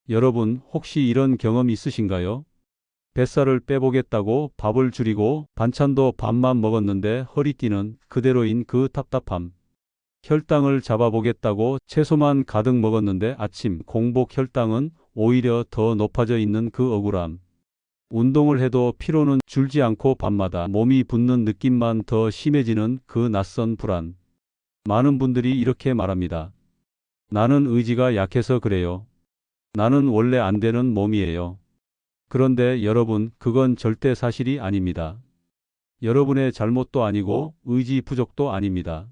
여러분, 혹시 이런 경험 있으신가요? 뱃살을 빼보겠다고 밥을 줄이고 반찬도 밥만 먹었는데 허리띠는 그대로인 그 답답함. 혈당을 잡아보겠다고 채소만 가득 먹었는데 아침 공복 혈당은 오히려 더 높아져 있는 그 억울함. 운동을 해도 피로는 줄지 않고 밤마다 몸이 붓는 느낌만 더 심해지는 그 낯선 불안. 많은 분들이 이렇게 말합니다. 나는 의지가 약해서 그래요. 나는 원래 안 되는 몸이에요. 그런데 여러분, 그건 절대 사실이 아닙니다. 여러분의 잘못도 아니고 의지 부족도 아닙니다.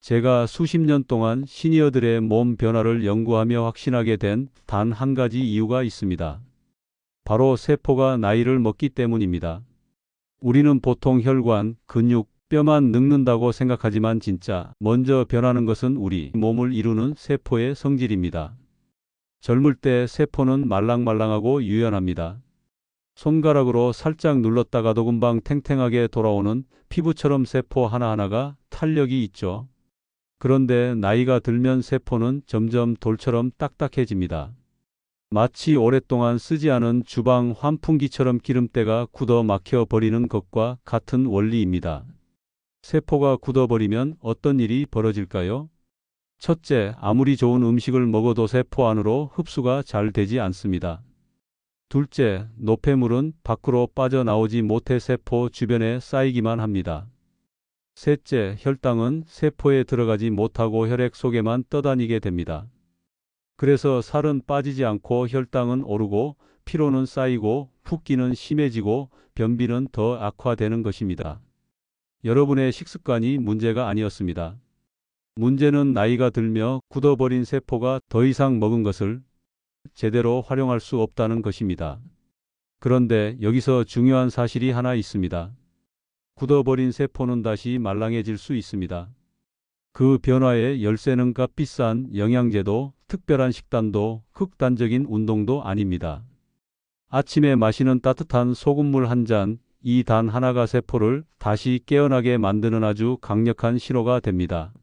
제가 수십 년 동안 시니어들의 몸 변화를 연구하며 확신하게 된 단 한 가지 이유가 있습니다. 바로 세포가 나이를 먹기 때문입니다. 우리는 보통 혈관, 근육, 뼈만 늙는다고 생각하지만 진짜 먼저 변하는 것은 우리 몸을 이루는 세포의 성질입니다. 젊을 때 세포는 말랑말랑하고 유연합니다. 손가락으로 살짝 눌렀다가도 금방 탱탱하게 돌아오는 피부처럼 세포 하나하나가 탄력이 있죠. 그런데 나이가 들면 세포는 점점 돌처럼 딱딱해집니다. 마치 오랫동안 쓰지 않은 주방 환풍기처럼 기름때가 굳어 막혀 버리는 것과 같은 원리입니다. 세포가 굳어버리면 어떤 일이 벌어질까요? 첫째, 아무리 좋은 음식을 먹어도 세포 안으로 흡수가 잘 되지 않습니다. 둘째, 노폐물은 밖으로 빠져나오지 못해 세포 주변에 쌓이기만 합니다. 셋째, 혈당은 세포에 들어가지 못하고 혈액 속에만 떠다니게 됩니다. 그래서 살은 빠지지 않고 혈당은 오르고 피로는 쌓이고 붓기는 심해지고 변비는 더 악화되는 것입니다. 여러분의 식습관이 문제가 아니었습니다. 문제는 나이가 들며 굳어버린 세포가 더 이상 먹은 것을 제대로 활용할 수 없다는 것입니다. 그런데 여기서 중요한 사실이 하나 있습니다. 굳어버린 세포는 다시 말랑해질 수 있습니다. 그 변화의 열쇠는 값비싼 영양제도, 특별한 식단도, 극단적인 운동도 아닙니다. 아침에 마시는 따뜻한 소금물 한 잔, 이 단 하나가 세포를 다시 깨어나게 만드는 아주 강력한 신호가 됩니다.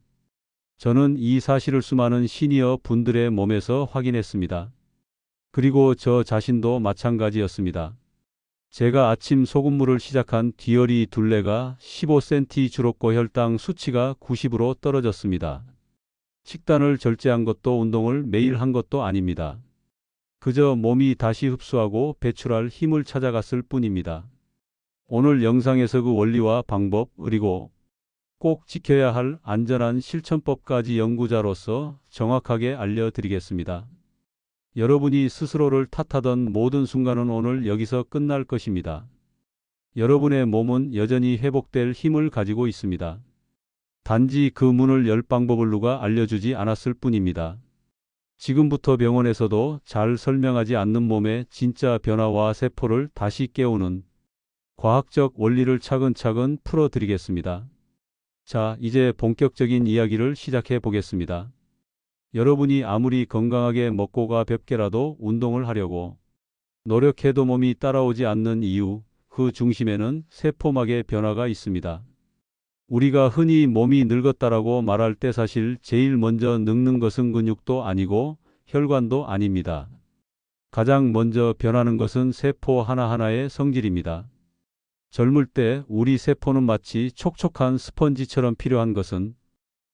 저는 이 사실을 수많은 시니어 분들의 몸에서 확인했습니다. 그리고 저 자신도 마찬가지였습니다. 제가 아침 소금물을 시작한 뒤열이 둘레가 15cm 줄었고 혈당 수치가 90으로 떨어졌습니다. 식단을 절제한 것도 운동을 매일 한 것도 아닙니다. 그저 몸이 다시 흡수하고 배출할 힘을 찾아갔을 뿐입니다. 오늘 영상에서 그 원리와 방법, 그리고 꼭 지켜야 할 안전한 실천법까지 연구자로서 정확하게 알려드리겠습니다. 여러분이 스스로를 탓하던 모든 순간은 오늘 여기서 끝날 것입니다. 여러분의 몸은 여전히 회복될 힘을 가지고 있습니다. 단지 그 문을 열 방법을 누가 알려주지 않았을 뿐입니다. 지금부터 병원에서도 잘 설명하지 않는 몸의 진짜 변화와 세포를 다시 깨우는 과학적 원리를 차근차근 풀어드리겠습니다. 자, 이제 본격적인 이야기를 시작해 보겠습니다. 여러분이 아무리 건강하게 먹고가 볍게라도 운동을 하려고 노력해도 몸이 따라오지 않는 이유, 그 중심에는 세포막의 변화가 있습니다. 우리가 흔히 몸이 늙었다라고 말할 때 사실 제일 먼저 늙는 것은 근육도 아니고 혈관도 아닙니다. 가장 먼저 변하는 것은 세포 하나하나의 성질입니다. 젊을 때 우리 세포는 마치 촉촉한 스펀지처럼 필요한 것은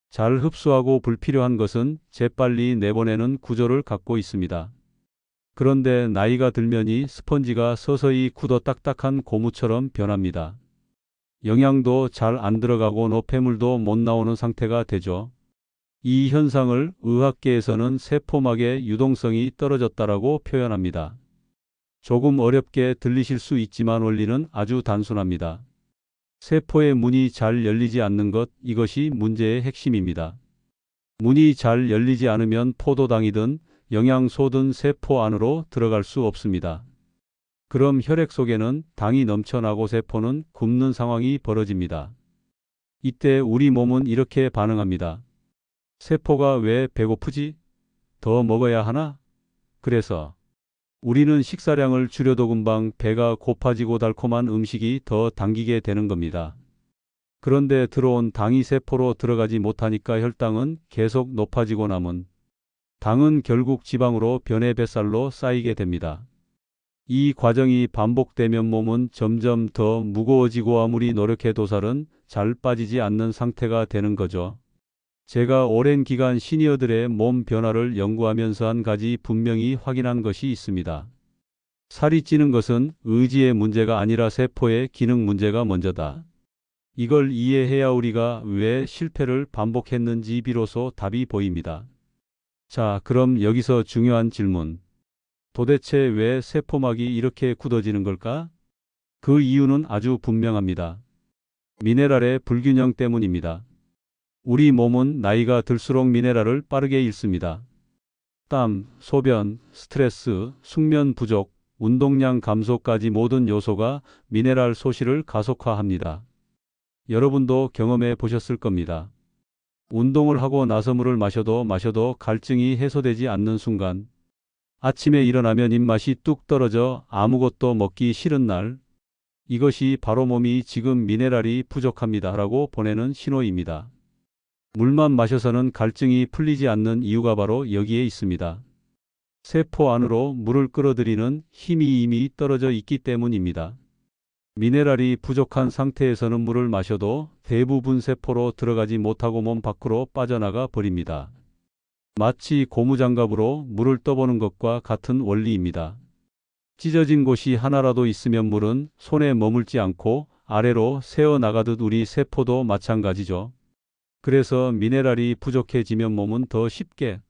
잘 흡수하고 불필요한 것은 재빨리 내보내는 구조를 갖고 있습니다. 그런데 나이가 들면 이 스펀지가 서서히 굳어 딱딱한 고무처럼 변합니다. 영양도 잘 안 들어가고 노폐물도 못 나오는 상태가 되죠. 이 현상을 의학계에서는 세포막의 유동성이 떨어졌다라고 표현합니다. 조금 어렵게 들리실 수 있지만 원리는 아주 단순합니다. 세포의 문이 잘 열리지 않는 것, 이것이 문제의 핵심입니다. 문이 잘 열리지 않으면 포도당이든 영양소든 세포 안으로 들어갈 수 없습니다. 그럼 혈액 속에는 당이 넘쳐나고 세포는 굶는 상황이 벌어집니다. 이때 우리 몸은 이렇게 반응합니다. 세포가 왜 배고프지? 더 먹어야 하나? 그래서 우리는 식사량을 줄여도 금방 배가 고파지고 달콤한 음식이 더 당기게 되는 겁니다. 그런데 들어온 당이 세포로 들어가지 못하니까 혈당은 계속 높아지고 남은 당은 결국 지방으로 변해 뱃살로 쌓이게 됩니다. 이 과정이 반복되면 몸은 점점 더 무거워지고 아무리 노력해도 살은 잘 빠지지 않는 상태가 되는 거죠. 제가 오랜 기간 시니어들의 몸 변화를 연구하면서 한 가지 분명히 확인한 것이 있습니다. 살이 찌는 것은 의지의 문제가 아니라 세포의 기능 문제가 먼저다. 이걸 이해해야 우리가 왜 실패를 반복했는지 비로소 답이 보입니다. 자, 그럼 여기서 중요한 질문. 도대체 왜 세포막이 이렇게 굳어지는 걸까? 그 이유는 아주 분명합니다. 미네랄의 불균형 때문입니다. 우리 몸은 나이가 들수록 미네랄을 빠르게 잃습니다. 땀, 소변, 스트레스, 숙면 부족, 운동량 감소까지 모든 요소가 미네랄 소실을 가속화합니다. 여러분도 경험해 보셨을 겁니다. 운동을 하고 나서 물을 마셔도 갈증이 해소되지 않는 순간, 아침에 일어나면 입맛이 뚝 떨어져 아무것도 먹기 싫은 날, 이것이 바로 몸이 지금 미네랄이 부족합니다라고 보내는 신호입니다. 물만 마셔서는 갈증이 풀리지 않는 이유가 바로 여기에 있습니다. 세포 안으로 물을 끌어들이는 힘이 이미 떨어져 있기 때문입니다. 미네랄이 부족한 상태에서는 물을 마셔도 대부분 세포로 들어가지 못하고 몸 밖으로 빠져나가 버립니다. 마치 고무장갑으로 물을 떠보는 것과 같은 원리입니다. 찢어진 곳이 하나라도 있으면 물은 손에 머물지 않고 아래로 새어나가듯 우리 세포도 마찬가지죠. 그래서 미네랄이 부족해지면 몸은 더 쉽게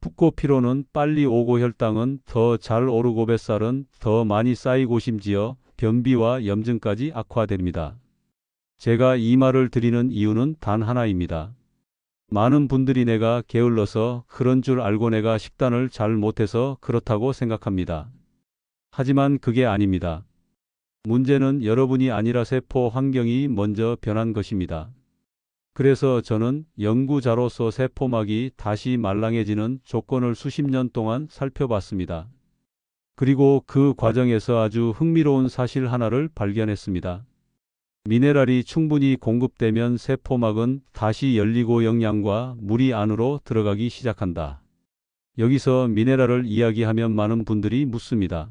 붓고 피로는 빨리 오고 혈당은 더 잘 오르고 뱃살은 더 많이 쌓이고 심지어 변비와 염증까지 악화됩니다. 제가 이 말을 드리는 이유는 단 하나입니다. 많은 분들이 내가 게을러서 그런 줄 알고 내가 식단을 잘 못해서 그렇다고 생각합니다. 하지만 그게 아닙니다. 문제는 여러분이 아니라 세포 환경이 먼저 변한 것입니다. 그래서 저는 연구자로서 세포막이 다시 말랑해지는 조건을 수십 년 동안 살펴봤습니다. 그리고 그 과정에서 아주 흥미로운 사실 하나를 발견했습니다. 미네랄이 충분히 공급되면 세포막은 다시 열리고 영양과 물이 안으로 들어가기 시작한다. 여기서 미네랄을 이야기하면 많은 분들이 묻습니다.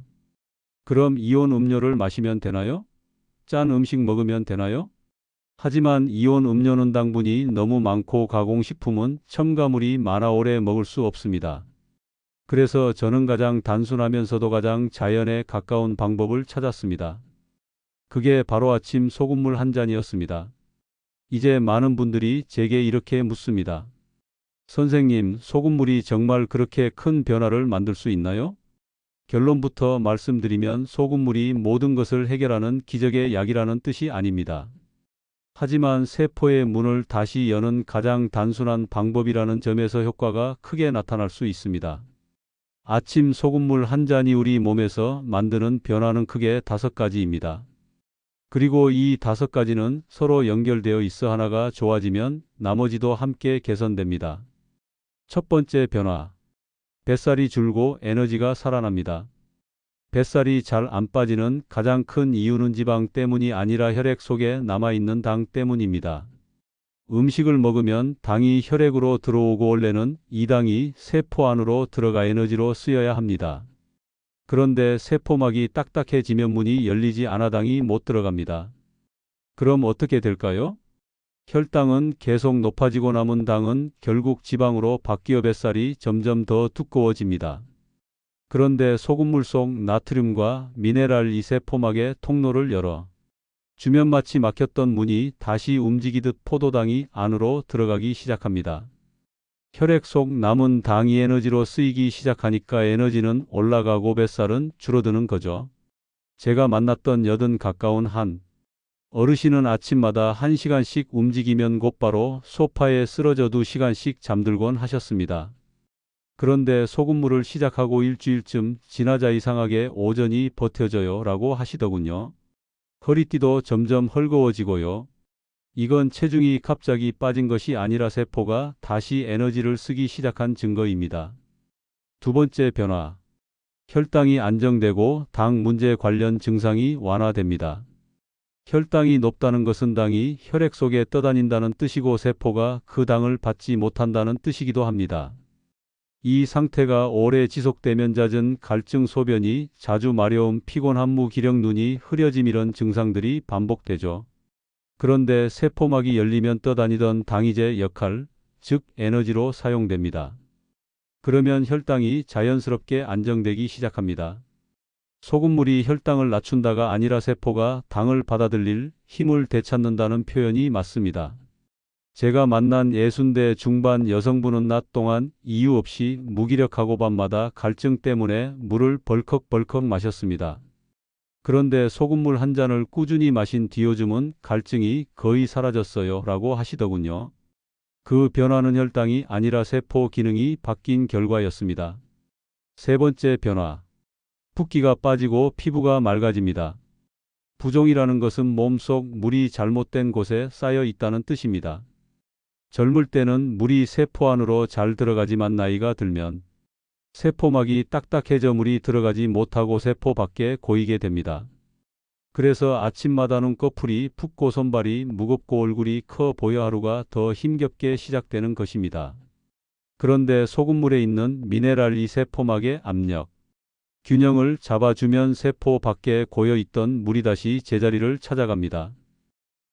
그럼 이온 음료를 마시면 되나요? 짠 음식 먹으면 되나요? 하지만 이온 음료는 당분이 너무 많고 가공식품은 첨가물이 많아 오래 먹을 수 없습니다. 그래서 저는 가장 단순하면서도 가장 자연에 가까운 방법을 찾았습니다. 그게 바로 아침 소금물 한 잔이었습니다. 이제 많은 분들이 제게 이렇게 묻습니다. 선생님, 소금물이 정말 그렇게 큰 변화를 만들 수 있나요? 결론부터 말씀드리면 소금물이 모든 것을 해결하는 기적의 약이라는 뜻이 아닙니다. 하지만 세포의 문을 다시 여는 가장 단순한 방법이라는 점에서 효과가 크게 나타날 수 있습니다. 아침 소금물 한 잔이 우리 몸에서 만드는 변화는 크게 5가지입니다. 그리고 이 5가지는 서로 연결되어 있어 하나가 좋아지면 나머지도 함께 개선됩니다. 첫 번째 변화. 뱃살이 줄고 에너지가 살아납니다. 뱃살이 잘 안 빠지는 가장 큰 이유는 지방 때문이 아니라 혈액 속에 남아있는 당 때문입니다. 음식을 먹으면 당이 혈액으로 들어오고 원래는 이 당이 세포 안으로 들어가 에너지로 쓰여야 합니다. 그런데 세포막이 딱딱해지면 문이 열리지 않아 당이 못 들어갑니다. 그럼 어떻게 될까요? 혈당은 계속 높아지고 남은 당은 결국 지방으로 바뀌어 뱃살이 점점 더 두꺼워집니다. 그런데 소금물 속 나트륨과 미네랄이 세포막의 통로를 열어 주면 마치 막혔던 문이 다시 움직이듯 포도당이 안으로 들어가기 시작합니다. 혈액 속 남은 당이 에너지로 쓰이기 시작하니까 에너지는 올라가고 뱃살은 줄어드는 거죠. 제가 만났던 80 가까운 한 어르신은 아침마다 1시간씩 움직이면 곧바로 소파에 쓰러져 2시간씩 잠들곤 하셨습니다. 그런데 소금물을 시작하고 일주일쯤 지나자 이상하게 오전이 버텨져요 라고 하시더군요. 허리띠도 점점 헐거워지고요. 이건 체중이 갑자기 빠진 것이 아니라 세포가 다시 에너지를 쓰기 시작한 증거입니다. 두 번째 변화. 혈당이 안정되고 당 문제 관련 증상이 완화됩니다. 혈당이 높다는 것은 당이 혈액 속에 떠다닌다는 뜻이고 세포가 그 당을 받지 못한다는 뜻이기도 합니다. 이 상태가 오래 지속되면 잦은 갈증, 소변이 자주 마려움, 피곤함, 무기력, 눈이 흐려짐 이런 증상들이 반복되죠. 그런데 세포막이 열리면 떠다니던 당이제 역할, 즉 에너지로 사용됩니다. 그러면 혈당이 자연스럽게 안정되기 시작합니다. 소금물이 혈당을 낮춘다가 아니라 세포가 당을 받아들일 힘을 되찾는다는 표현이 맞습니다. 제가 만난 60대 중반 여성분은 낮 동안 이유 없이 무기력하고 밤마다 갈증 때문에 물을 벌컥벌컥 마셨습니다. 그런데 소금물 한 잔을 꾸준히 마신 뒤 요즘은 갈증이 거의 사라졌어요 라고 하시더군요. 그 변화는 혈당이 아니라 세포 기능이 바뀐 결과였습니다. 세 번째 변화. 붓기가 빠지고 피부가 맑아집니다. 부종이라는 것은 몸속 물이 잘못된 곳에 쌓여 있다는 뜻입니다. 젊을 때는 물이 세포 안으로 잘 들어가지만 나이가 들면 세포막이 딱딱해져 물이 들어가지 못하고 세포 밖에 고이게 됩니다. 그래서 아침마다 눈꺼풀이 붓고 손발이 무겁고 얼굴이 커 보여 하루가 더 힘겹게 시작되는 것입니다. 그런데 소금물에 있는 미네랄이 세포막의 압력, 균형을 잡아주면 세포 밖에 고여있던 물이 다시 제자리를 찾아갑니다.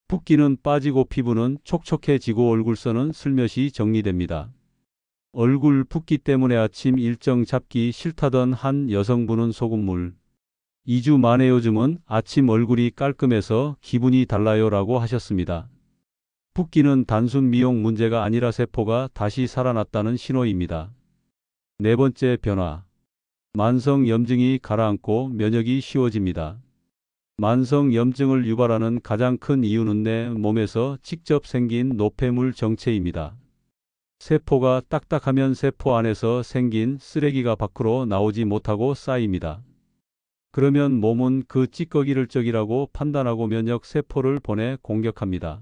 붓기는 빠지고 피부는 촉촉해지고 얼굴선은 슬며시 정리됩니다. 얼굴 붓기 때문에 아침 일정 잡기 싫다던 한 여성분은 소금물 2주 만에 요즘은 아침 얼굴이 깔끔해서 기분이 달라요 라고 하셨습니다. 붓기는 단순 미용 문제가 아니라 세포가 다시 살아났다는 신호입니다. 네 번째 변화. 만성 염증이 가라앉고 면역이 쉬워집니다. 만성 염증을 유발하는 가장 큰 이유는 내 몸에서 직접 생긴 노폐물 정체입니다. 세포가 딱딱하면 세포 안에서 생긴 쓰레기가 밖으로 나오지 못하고 쌓입니다. 그러면 몸은 그 찌꺼기를 적이라고 판단하고 면역 세포를 보내 공격합니다.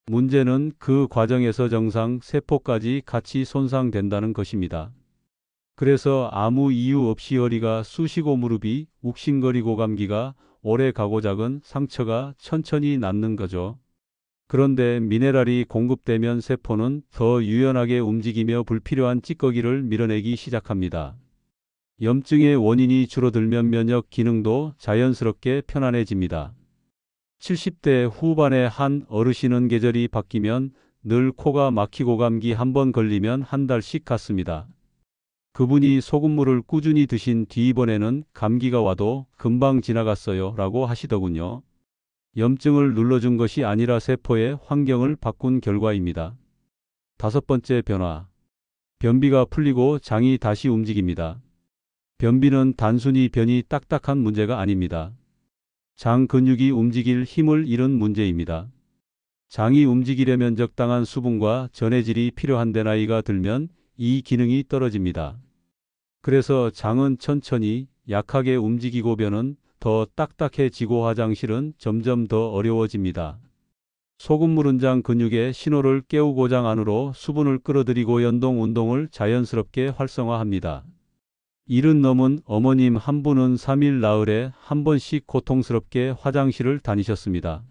문제는 그 과정에서 정상 세포까지 같이 손상된다는 것입니다. 그래서 아무 이유 없이 허리가 쑤시고 무릎이 욱신거리고 감기가 오래 가고 작은 상처가 천천히 낫는 거죠. 그런데 미네랄이 공급되면 세포는 더 유연하게 움직이며 불필요한 찌꺼기를 밀어내기 시작합니다. 염증의 원인이 줄어들면 면역 기능도 자연스럽게 편안해집니다. 70대 후반의 한 어르신은 계절이 바뀌면 늘 코가 막히고 감기 한 번 걸리면 한 달씩 갔습니다. 그분이 소금물을 꾸준히 드신 뒤 이번에는 감기가 와도 금방 지나갔어요 라고 하시더군요. 염증을 눌러준 것이 아니라 세포의 환경을 바꾼 결과입니다. 다섯 번째 변화. 변비가 풀리고 장이 다시 움직입니다. 변비는 단순히 변이 딱딱한 문제가 아닙니다. 장 근육이 움직일 힘을 잃은 문제입니다. 장이 움직이려면 적당한 수분과 전해질이 필요한데 나이가 들면 이 기능이 떨어집니다. 그래서 장은 천천히 약하게 움직이고 변은 더 딱딱해지고 화장실은 점점 더 어려워집니다. 소금물은 장 근육의 신호를 깨우고 장 안으로 수분을 끌어들이고 연동 운동을 자연스럽게 활성화합니다. 70 넘은 어머님 한 분은 3일 나흘에 한 번씩 고통스럽게 화장실을 다니셨습니다.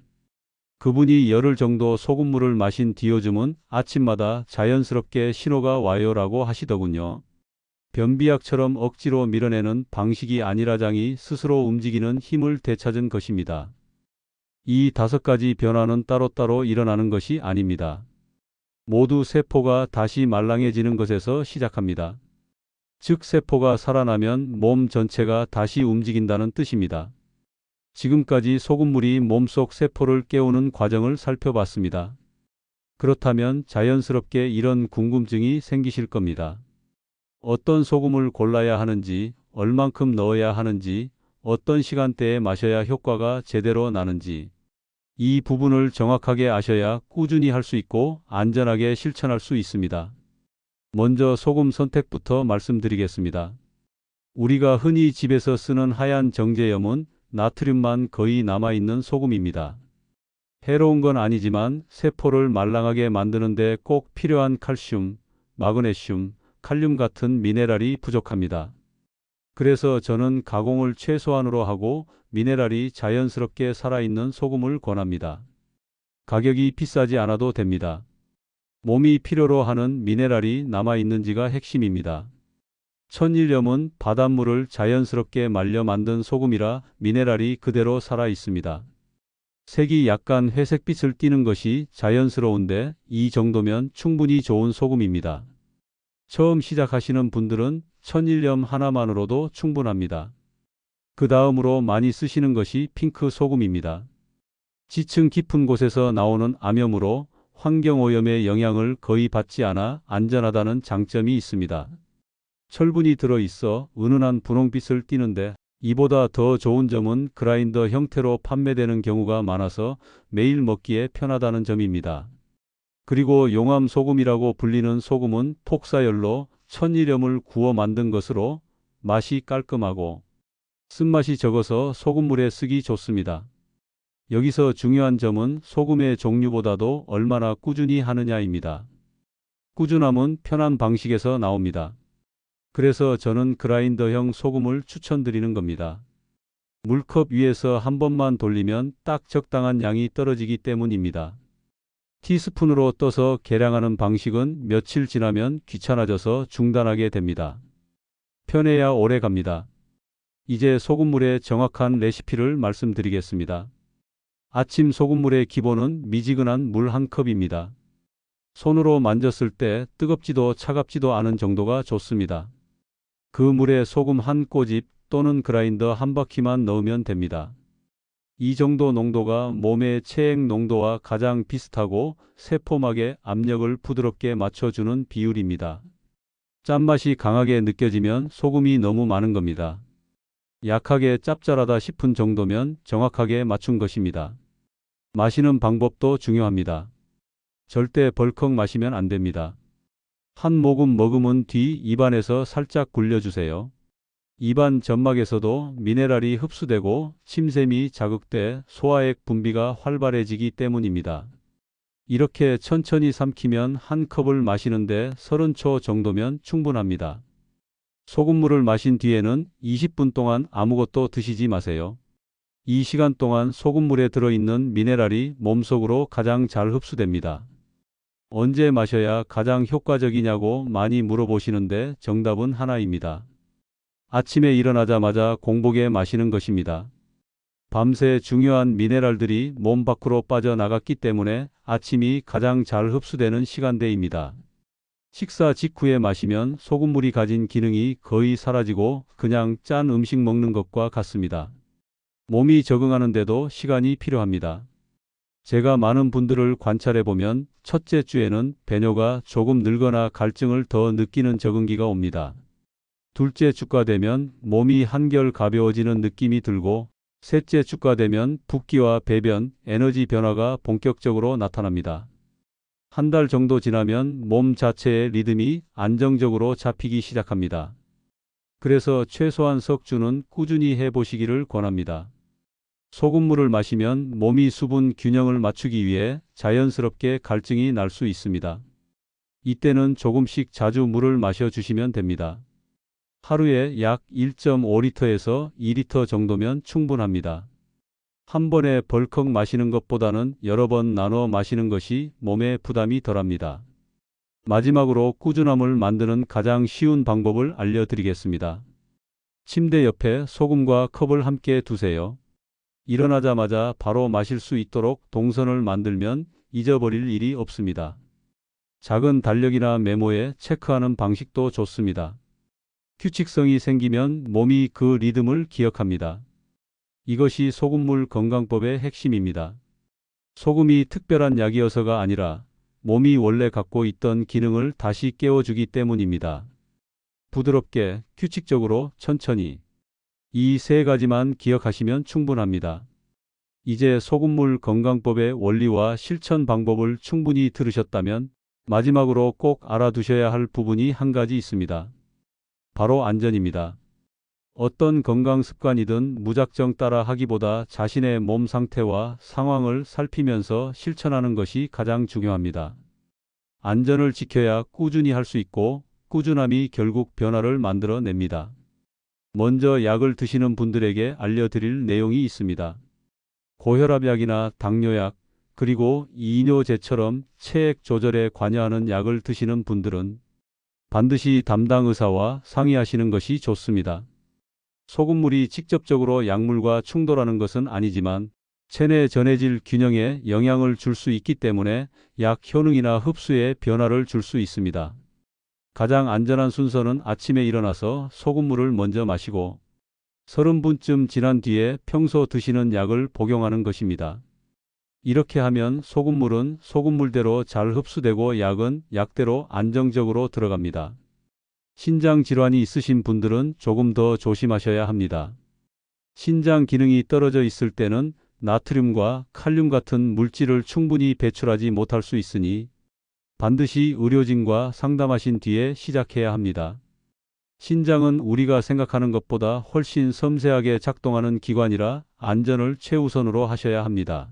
그분이 열흘 정도 소금물을 마신 뒤 요즘은 아침마다 자연스럽게 신호가 와요 라고 하시더군요. 변비약처럼 억지로 밀어내는 방식이 아니라 장이 스스로 움직이는 힘을 되찾은 것입니다. 이 5가지 변화는 따로따로 일어나는 것이 아닙니다. 모두 세포가 다시 말랑해지는 것에서 시작합니다. 즉 세포가 살아나면 몸 전체가 다시 움직인다는 뜻입니다. 지금까지 소금물이 몸속 세포를 깨우는 과정을 살펴봤습니다. 그렇다면 자연스럽게 이런 궁금증이 생기실 겁니다. 어떤 소금을 골라야 하는지, 얼만큼 넣어야 하는지, 어떤 시간대에 마셔야 효과가 제대로 나는지, 이 부분을 정확하게 아셔야 꾸준히 할 수 있고 안전하게 실천할 수 있습니다. 먼저 소금 선택부터 말씀드리겠습니다. 우리가 흔히 집에서 쓰는 하얀 정제염은 나트륨만 거의 남아있는 소금입니다. 해로운 건 아니지만 세포를 말랑하게 만드는 데 꼭 필요한 칼슘, 마그네슘, 칼륨 같은 미네랄이 부족합니다. 그래서 저는 가공을 최소한으로 하고 미네랄이 자연스럽게 살아있는 소금을 권합니다. 가격이 비싸지 않아도 됩니다. 몸이 필요로 하는 미네랄이 남아있는지가 핵심입니다. 천일염은 바닷물을 자연스럽게 말려 만든 소금이라 미네랄이 그대로 살아 있습니다. 색이 약간 회색빛을 띠는 것이 자연스러운데 이 정도면 충분히 좋은 소금입니다. 처음 시작하시는 분들은 천일염 하나만으로도 충분합니다. 그 다음으로 많이 쓰시는 것이 핑크 소금입니다. 지층 깊은 곳에서 나오는 암염으로 환경오염의 영향을 거의 받지 않아 안전하다는 장점이 있습니다. 철분이 들어있어 은은한 분홍빛을 띠는데 이보다 더 좋은 점은 그라인더 형태로 판매되는 경우가 많아서 매일 먹기에 편하다는 점입니다. 그리고 용암 소금이라고 불리는 소금은 폭사열로 천일염을 구워 만든 것으로 맛이 깔끔하고 쓴맛이 적어서 소금물에 쓰기 좋습니다. 여기서 중요한 점은 소금의 종류보다도 얼마나 꾸준히 하느냐입니다. 꾸준함은 편한 방식에서 나옵니다. 그래서 저는 그라인더형 소금을 추천드리는 겁니다. 물컵 위에서 한 번만 돌리면 딱 적당한 양이 떨어지기 때문입니다. 티스푼으로 떠서 계량하는 방식은 며칠 지나면 귀찮아져서 중단하게 됩니다. 편해야 오래 갑니다. 이제 소금물의 정확한 레시피를 말씀드리겠습니다. 아침 소금물의 기본은 미지근한 물 한 컵입니다. 손으로 만졌을 때 뜨겁지도 차갑지도 않은 정도가 좋습니다. 그 물에 소금 한 꼬집 또는 그라인더 한 바퀴만 넣으면 됩니다. 이 정도 농도가 몸의 체액 농도와 가장 비슷하고 세포막의 압력을 부드럽게 맞춰주는 비율입니다. 짠맛이 강하게 느껴지면 소금이 너무 많은 겁니다. 약하게 짭짤하다 싶은 정도면 정확하게 맞춘 것입니다. 마시는 방법도 중요합니다. 절대 벌컥 마시면 안 됩니다. 한 모금 머금은 뒤 입안에서 살짝 굴려주세요. 입안 점막에서도 미네랄이 흡수되고 침샘이 자극돼 소화액 분비가 활발해지기 때문입니다. 이렇게 천천히 삼키면 한 컵을 마시는데 30초 정도면 충분합니다. 소금물을 마신 뒤에는 20분 동안 아무것도 드시지 마세요. 이 시간 동안 소금물에 들어있는 미네랄이 몸속으로 가장 잘 흡수됩니다. 언제 마셔야 가장 효과적이냐고 많이 물어보시는데 정답은 하나입니다. 아침에 일어나자마자 공복에 마시는 것입니다. 밤새 중요한 미네랄들이 몸 밖으로 빠져나갔기 때문에 아침이 가장 잘 흡수되는 시간대입니다. 식사 직후에 마시면 소금물이 가진 기능이 거의 사라지고 그냥 짠 음식 먹는 것과 같습니다. 몸이 적응하는데도 시간이 필요합니다. 제가 많은 분들을 관찰해 보면 첫째 주에는 배뇨가 조금 늘거나 갈증을 더 느끼는 적응기가 옵니다. 둘째 주가 되면 몸이 한결 가벼워지는 느낌이 들고 셋째 주가 되면 붓기와 배변, 에너지 변화가 본격적으로 나타납니다. 한 달 정도 지나면 몸 자체의 리듬이 안정적으로 잡히기 시작합니다. 그래서 최소한 석 주는 꾸준히 해보시기를 권합니다. 소금물을 마시면 몸이 수분 균형을 맞추기 위해 자연스럽게 갈증이 날 수 있습니다. 이때는 조금씩 자주 물을 마셔주시면 됩니다. 하루에 약 1.5리터에서 2리터 정도면 충분합니다. 한 번에 벌컥 마시는 것보다는 여러 번 나눠 마시는 것이 몸에 부담이 덜합니다. 마지막으로 꾸준함을 만드는 가장 쉬운 방법을 알려드리겠습니다. 침대 옆에 소금과 컵을 함께 두세요. 일어나자마자 바로 마실 수 있도록 동선을 만들면 잊어버릴 일이 없습니다. 작은 달력이나 메모에 체크하는 방식도 좋습니다. 규칙성이 생기면 몸이 그 리듬을 기억합니다. 이것이 소금물 건강법의 핵심입니다. 소금이 특별한 약이어서가 아니라 몸이 원래 갖고 있던 기능을 다시 깨워주기 때문입니다. 부드럽게, 규칙적으로, 천천히. 이 세 가지만 기억하시면 충분합니다. 이제 소금물 건강법의 원리와 실천 방법을 충분히 들으셨다면 마지막으로 꼭 알아두셔야 할 부분이 한 가지 있습니다. 바로 안전입니다. 어떤 건강 습관이든 무작정 따라 하기보다 자신의 몸 상태와 상황을 살피면서 실천하는 것이 가장 중요합니다. 안전을 지켜야 꾸준히 할 수 있고 꾸준함이 결국 변화를 만들어냅니다. 먼저 약을 드시는 분들에게 알려드릴 내용이 있습니다. 고혈압약이나 당뇨약, 그리고 이뇨제처럼 체액 조절에 관여하는 약을 드시는 분들은 반드시 담당 의사와 상의하시는 것이 좋습니다. 소금물이 직접적으로 약물과 충돌하는 것은 아니지만 체내 전해질 균형에 영향을 줄 수 있기 때문에 약 효능이나 흡수에 변화를 줄 수 있습니다. 가장 안전한 순서는 아침에 일어나서 소금물을 먼저 마시고 30분쯤 지난 뒤에 평소 드시는 약을 복용하는 것입니다. 이렇게 하면 소금물은 소금물대로 잘 흡수되고 약은 약대로 안정적으로 들어갑니다. 신장 질환이 있으신 분들은 조금 더 조심하셔야 합니다. 신장 기능이 떨어져 있을 때는 나트륨과 칼륨 같은 물질을 충분히 배출하지 못할 수 있으니 반드시 의료진과 상담하신 뒤에 시작해야 합니다. 신장은 우리가 생각하는 것보다 훨씬 섬세하게 작동하는 기관이라 안전을 최우선으로 하셔야 합니다.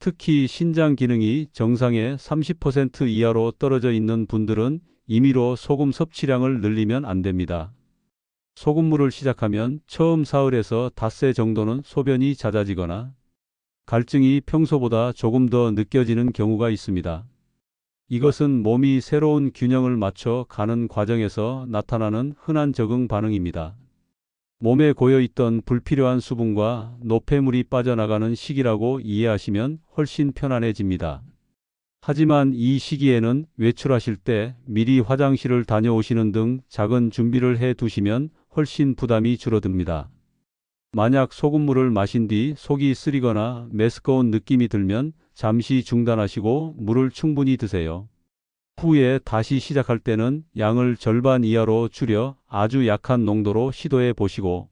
특히 신장 기능이 정상의 30% 이하로 떨어져 있는 분들은 임의로 소금 섭취량을 늘리면 안 됩니다. 소금물을 시작하면 처음 사흘에서 닷새 정도는 소변이 잦아지거나 갈증이 평소보다 조금 더 느껴지는 경우가 있습니다. 이것은 몸이 새로운 균형을 맞춰 가는 과정에서 나타나는 흔한 적응 반응입니다. 몸에 고여있던 불필요한 수분과 노폐물이 빠져나가는 시기라고 이해하시면 훨씬 편안해집니다. 하지만 이 시기에는 외출하실 때 미리 화장실을 다녀오시는 등 작은 준비를 해 두시면 훨씬 부담이 줄어듭니다. 만약 소금물을 마신 뒤 속이 쓰리거나 메스꺼운 느낌이 들면 잠시 중단하시고 물을 충분히 드세요. 후에 다시 시작할 때는 양을 절반 이하로 줄여 아주 약한 농도로 시도해 보시고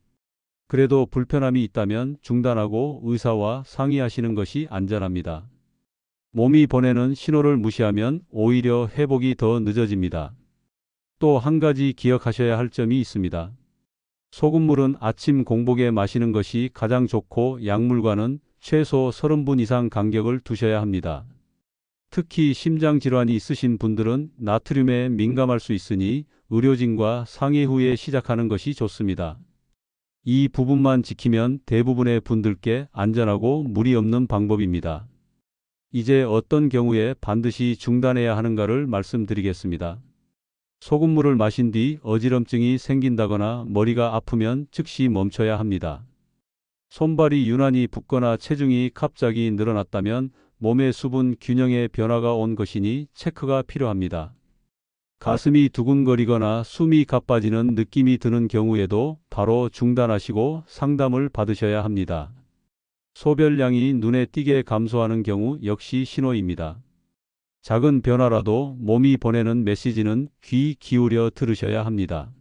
그래도 불편함이 있다면 중단하고 의사와 상의하시는 것이 안전합니다. 몸이 보내는 신호를 무시하면 오히려 회복이 더 늦어집니다. 또 한 가지 기억하셔야 할 점이 있습니다. 소금물은 아침 공복에 마시는 것이 가장 좋고 약물과는 최소 30분 이상 간격을 두셔야 합니다. 특히 심장질환이 있으신 분들은 나트륨에 민감할 수 있으니 의료진과 상의 후에 시작하는 것이 좋습니다. 이 부분만 지키면 대부분의 분들께 안전하고 무리 없는 방법입니다. 이제 어떤 경우에 반드시 중단해야 하는가를 말씀드리겠습니다. 소금물을 마신 뒤 어지럼증이 생긴다거나 머리가 아프면 즉시 멈춰야 합니다. 손발이 유난히 붓거나 체중이 갑자기 늘어났다면 몸의 수분 균형에 변화가 온 것이니 체크가 필요합니다. 가슴이 두근거리거나 숨이 가빠지는 느낌이 드는 경우에도 바로 중단하시고 상담을 받으셔야 합니다. 소변량이 눈에 띄게 감소하는 경우 역시 신호입니다. 작은 변화라도 몸이 보내는 메시지는 귀 기울여 들으셔야 합니다.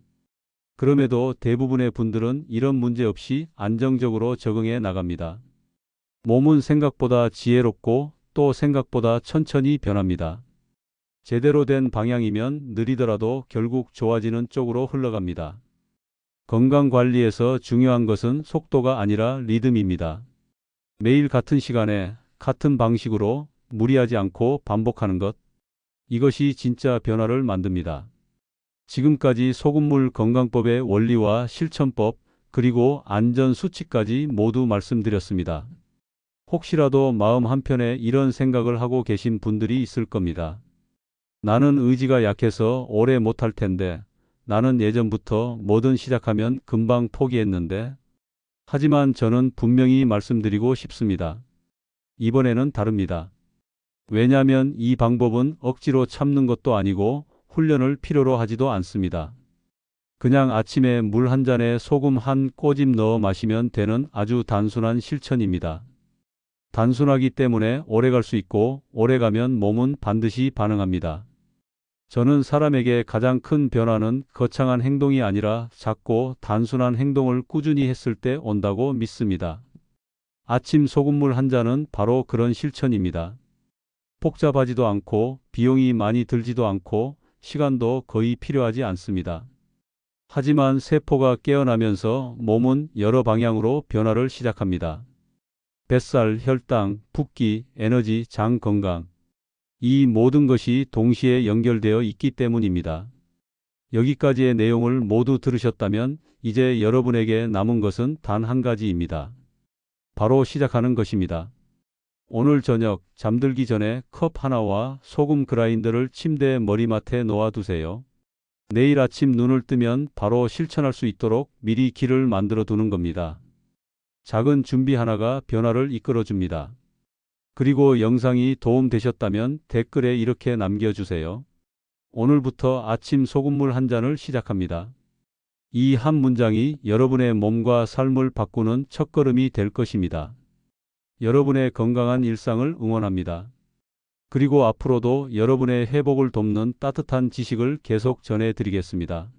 그럼에도 대부분의 분들은 이런 문제 없이 안정적으로 적응해 나갑니다. 몸은 생각보다 지혜롭고 또 생각보다 천천히 변합니다. 제대로 된 방향이면 느리더라도 결국 좋아지는 쪽으로 흘러갑니다. 건강관리에서 중요한 것은 속도가 아니라 리듬입니다. 매일 같은 시간에 같은 방식으로 무리하지 않고 반복하는 것, 이것이 진짜 변화를 만듭니다. 지금까지 소금물 건강법의 원리와 실천법, 그리고 안전 수칙까지 모두 말씀드렸습니다. 혹시라도 마음 한편에 이런 생각을 하고 계신 분들이 있을 겁니다. 나는 의지가 약해서 오래 못할 텐데, 나는 예전부터 뭐든 시작하면 금방 포기했는데, 하지만 저는 분명히 말씀드리고 싶습니다. 이번에는 다릅니다. 왜냐하면 이 방법은 억지로 참는 것도 아니고 훈련을 필요로 하지도 않습니다. 그냥 아침에 물 한 잔에 소금 한 꼬집 넣어 마시면 되는 아주 단순한 실천입니다. 단순하기 때문에 오래갈 수 있고 오래가면 몸은 반드시 반응합니다. 저는 사람에게 가장 큰 변화는 거창한 행동이 아니라 작고 단순한 행동을 꾸준히 했을 때 온다고 믿습니다. 아침 소금물 한 잔은 바로 그런 실천입니다. 복잡하지도 않고 비용이 많이 들지도 않고 시간도 거의 필요하지 않습니다. 하지만 세포가 깨어나면서 몸은 여러 방향으로 변화를 시작합니다. 뱃살, 혈당, 붓기, 에너지, 장 건강. 이 모든 것이 동시에 연결되어 있기 때문입니다. 여기까지의 내용을 모두 들으셨다면 이제 여러분에게 남은 것은 단 한 가지입니다. 바로 시작하는 것입니다. 오늘 저녁 잠들기 전에 컵 하나와 소금 그라인더를 침대 머리맡에 놓아두세요. 내일 아침 눈을 뜨면 바로 실천할 수 있도록 미리 길을 만들어 두는 겁니다. 작은 준비 하나가 변화를 이끌어 줍니다. 그리고 영상이 도움되셨다면 댓글에 이렇게 남겨주세요. 오늘부터 아침 소금물 한 잔을 시작합니다. 이 한 문장이 여러분의 몸과 삶을 바꾸는 첫걸음이 될 것입니다. 여러분의 건강한 일상을 응원합니다. 그리고 앞으로도 여러분의 회복을 돕는 따뜻한 지식을 계속 전해드리겠습니다.